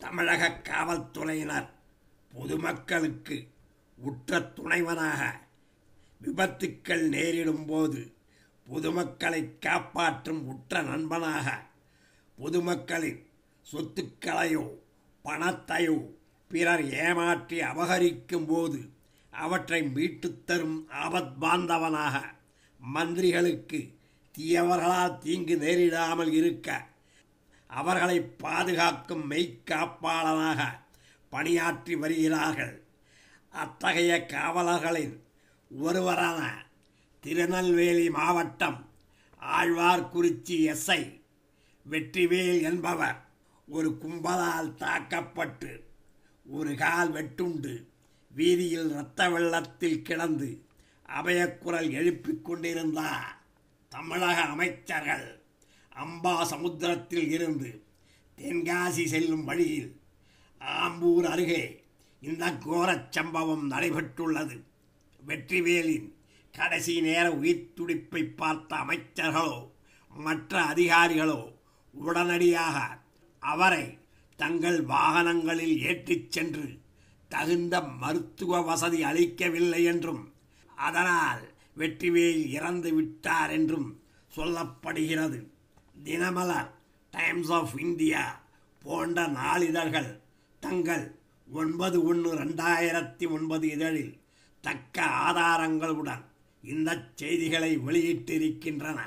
தமிழக காவல்துறையினர் பொதுமக்களுக்கு உற்ற துணைவனாக, விபத்துக்கள் நேரிடும்போது பொதுமக்களை காப்பாற்றும் உற்ற நண்பனாக, பொதுமக்களின் சொத்துக்களையோ பணத்தையோ பிறர் ஏமாற்றி அபகரிக்கும் போது அவற்றை மீட்டுத் தரும் ஆபத்பாந்தவனாக, மந்திரிகளுக்கு தீயவர்களால் தீங்கு நேரிடாமல் இருக்க அவர்களை பாதுகாக்கும் மெய்க்காப்பாளனாக பணியாற்றி வருகிறார்கள். அத்தகைய காவலர்களின் ஒருவரான திருநெல்வேலி மாவட்டம் ஆழ்வார்குறிச்சி எஸ்ஐ வெற்றிவேல் என்பவர் ஒரு கும்பலால் தாக்கப்பட்டு ஒரு கால் வெட்டுண்டு வீதியில் இரத்த வெள்ளத்தில் கிடந்து அபயக்குரல் எழுப்பிக் கொண்டிருந்தார். தமிழக அமைச்சர்கள் அம்பாசமுத்திரத்தில் இருந்து தென்காசி செல்லும் வழியில் ஆம்பூர் அருகே இந்த கோரச் சம்பவம் நடைபெற்றுள்ளது. வெற்றிவேலின் கடைசி நேர உயிர் துடிப்பை பார்த்த அமைச்சர்களோ மற்ற அதிகாரிகளோ உடனடியாக அவரை தங்கள் வாகனங்களில் ஏற்றிச் சென்று தகுந்த மருத்துவ வசதி அளிக்கவில்லை என்றும் அதனால் வெற்றிவேல் இறந்து விட்டார் என்றும் சொல்லப்படுகிறது. தினமலர், டைம்ஸ் ஆஃப் இந்தியா போன்ற நாளிதழ்கள் தங்கள் 9/1/2009 இதழில் தக்க ஆதாரங்களுடன் இந்த செய்திகளை வெளியிட்டிருக்கின்றன.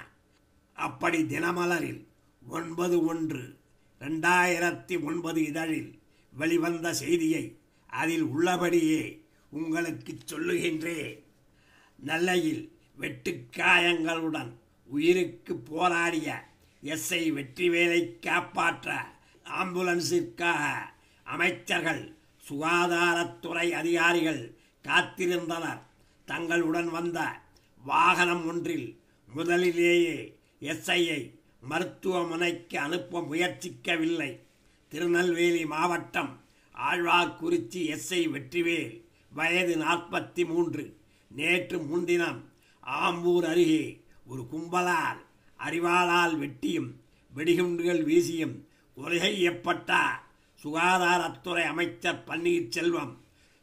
அப்படி தினமலரில் 9/1/2009 இதழில் வெளிவந்த செய்தியை அதில் உள்ளபடியே உங்களுக்கு சொல்லுகின்றேன். நெல்லையில் வெட்டுக்காயங்களுடன் உயிருக்கு போராடிய எஸ்ஐ வெற்றிவேலை காப்பாற்ற ஆம்புலன்ஸிற்காக அமைச்சர்கள், சுகாதாரத்துறை அதிகாரிகள் காத்திருந்தனர். தங்களுடன் வந்த வாகனம் ஒன்றில் முதலிலேயே எஸ்ஐயை மருத்துவமனைக்கு அனுப்ப முயற்சிக்கவில்லை. திருநெல்வேலி மாவட்டம் ஆழ்வார்குறிச்சி எஸ்ஐ வெற்றிவேல், வயது 43, நேற்று முன்தினம் ஆம்பூர் அருகே ஒரு கும்பலால் அரிவாளால் வெட்டியும் வெடிகுண்டுகள் வீசியும் கொலை செய்யப்பட்டார். சுகாதாரத்துறை அமைச்சர் பன்னீர்செல்வம்,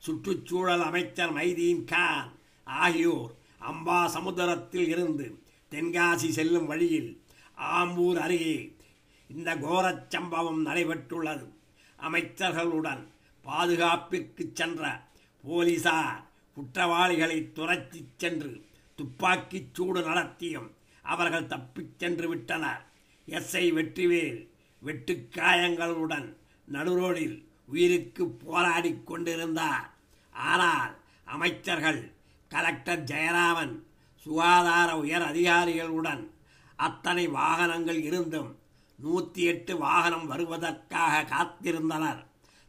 சுற்றுச்சூழல் அமைச்சர் மைதீன் கான் ஆகியோர் அம்பாசமுத்திரத்தில் இருந்து தென்காசி செல்லும் வழியில் ஆம்பூர் அருகே இந்த கோரச் சம்பவம் நடைபெற்றுள்ளது. அமைச்சர்களுடன் பாதுகாப்பிற்கு சென்ற போலீசார் குற்றவாளிகளை துரத்திச் சென்று துப்பாக்கிச் சூடு நடத்தியும் அவர்கள் தப்பிச் சென்று விட்டனர். எஸ்ஐ வெற்றிவேல் வெட்டுக்காயங்களுடன் நடுரோடில் உயிருக்கு போராடி கொண்டிருந்தார். ஆனால் அமைச்சர்கள், கலெக்டர் ஜெயராமன், சுகாதார உயர் அதிகாரிகளுடன் அத்தனை வாகனங்கள் இருந்தும் 108 வாகனம் வருவதற்காக காத்திருந்தனர்.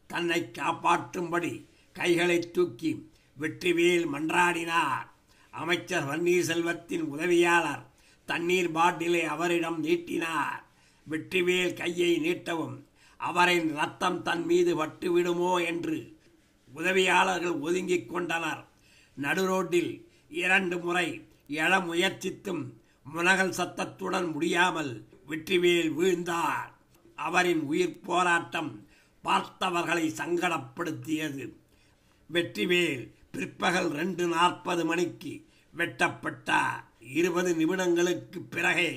தன்னை காப்பாற்றும்படி கைகளை தூக்கி வெற்றிவேல் மன்றாடினார். அமைச்சர் பன்னீர்செல்வத்தின் உதவியாளர் தண்ணீர் பாட்டிலை அவரிடம் நீட்டினார். வெற்றிவேல் கையை நீட்டவும் அவரின் ரத்தம் தன் மீது பட்டுவிடுமோ என்று உதவியாளர்கள் ஒதுங்கிக் கொண்டனர். நடுரோட்டில் 2 முறை எழ முயற்சித்தும் முனகல் சத்தத்துடன் முடியாமல் வெற்றிவேல் வீழ்ந்தார். அவரின் உயிர் போராட்டம் பார்த்தவர்களை சங்கடப்படுத்தியது. வெற்றிவேல் பிற்பகல் 2:40 மணிக்கு வெட்டப்பட்டார். 20 நிமிடங்களுக்கு பிறகே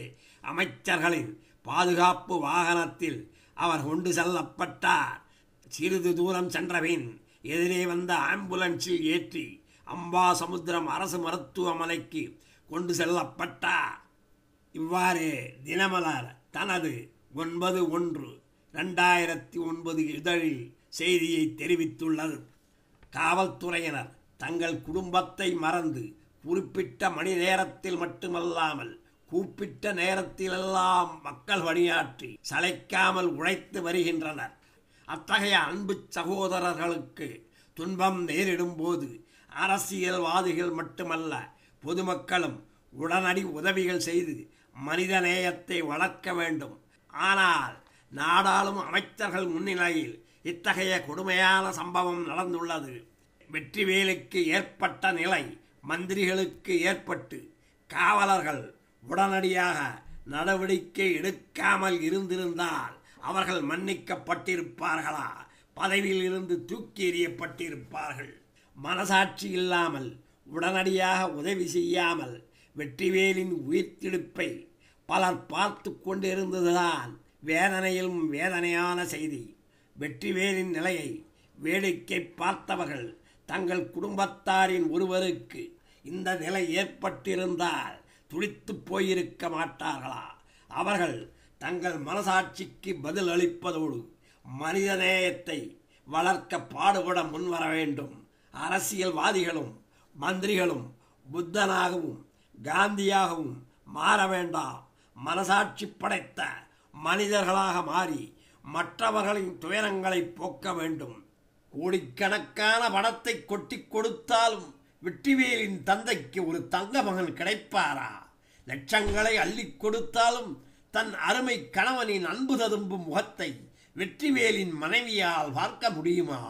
அமைச்சர்களின் பாதுகாப்பு வாகனத்தில் அவர் கொண்டு செல்லப்பட்டார். சிறிது தூரம் சென்றபின் எதிரே வந்த ஆம்புலன்ஸில் ஏற்றி அம்பாசமுத்திரம் அரசு மருத்துவமனைக்கு கொண்டு செல்லப்பட்டார். இவ்வாறு தினமலர் தனது 9/1/2009 இதழில் செய்தியை தெரிவித்துள்ளது. காவல்துறையினர் தங்கள் குடும்பத்தை மறந்து குறிப்பிட்ட மணி நேரத்தில் மட்டுமல்லாமல் கூப்பிட்ட நேரத்திலெல்லாம் மக்கள் பணியாற்றி சளைக்காமல் உழைத்து வருகின்றனர். அத்தகைய அன்பு சகோதரர்களுக்கு துன்பம் நேரிடும் போது அரசியல்வாதிகள் மட்டுமல்ல, பொதுமக்களும் உடனடி உதவிகள் செய்து மனித நேயத்தை வளர்க்க வேண்டும். ஆனால் நாடாளும் அமைச்சர்கள் முன்னிலையில் இத்தகைய கொடுமையான சம்பவம் நடந்துள்ளது. வெற்றிவேலுக்கு ஏற்பட்ட நிலை மந்திரிகளுக்கு ஏற்பட்டு காவலர்கள் உடனடியாக நடவடிக்கை எடுக்காமல் இருந்திருந்தால் அவர்கள் மன்னிக்கப்பட்டிருப்பார்களா? பதவியில் இருந்து தூக்கி எறியப்பட்டிருப்பார்கள். மனசாட்சி இல்லாமல் உடனடியாக உதவி செய்யாமல் வெற்றிவேலின் உயிர்த்திடுப்பை பலர் பார்த்து கொண்டிருந்ததுதான் வேதனையிலும் வேதனையான செய்தி. வெற்றிவேலின் நிலையை வேடிக்கை பார்த்தவர்கள் தங்கள் குடும்பத்தாரின் ஒருவருக்கு இந்த நிலை ஏற்பட்டிருந்தால் துடித்து போயிருக்க மாட்டார்களா? அவர்கள் தங்கள் மனசாட்சிக்கு பதில் அளிப்பதோடு மனிதநேயத்தை வளர்க்க பாடுபட முன்வர வேண்டும். அரசியல்வாதிகளும் மந்திரிகளும் புத்தனாகவும் காந்தியாகவும் மாற வேண்டாம். மனசாட்சி படைத்த மனிதர்களாக மாறி மற்றவர்களின் துயரங்களை போக்க வேண்டும். கோடிக்கணக்கான பணத்தை கொட்டி கொடுத்தாலும் வெற்றிவேலின் தந்தைக்கு ஒரு தங்க மகன் கிடைப்பாரா? லட்சங்களை அள்ளி கொடுத்தாலும் தன் அருமை கணவனின் அன்பு ததும்பும் முகத்தை வெற்றிவேலின் மனைவியால் பார்க்க முடியுமா?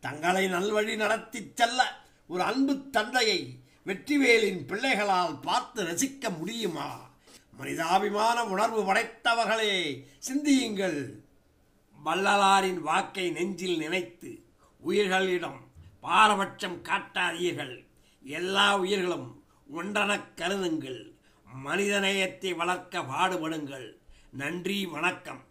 தங்களை நல்வழி நடத்தி செல்ல ஒரு அன்பு தந்தையை வெற்றிவேலின் பிள்ளைகளால் பார்த்து ரசிக்க முடியுமா? மனிதாபிமான உணர்வு படைத்தவர்களே, சிந்தியுங்கள். வள்ளலாரின் வாக்கை நெஞ்சில் நினைத்து உயிர்களிடம் பாரபட்சம் காட்டாதீர்கள். எல்லா உயிர்களும் ஒன்றெனக் கருதுங்கள். மனிதநேயத்தை வளர்க்க பாடுபடுங்கள். நன்றி, வணக்கம்.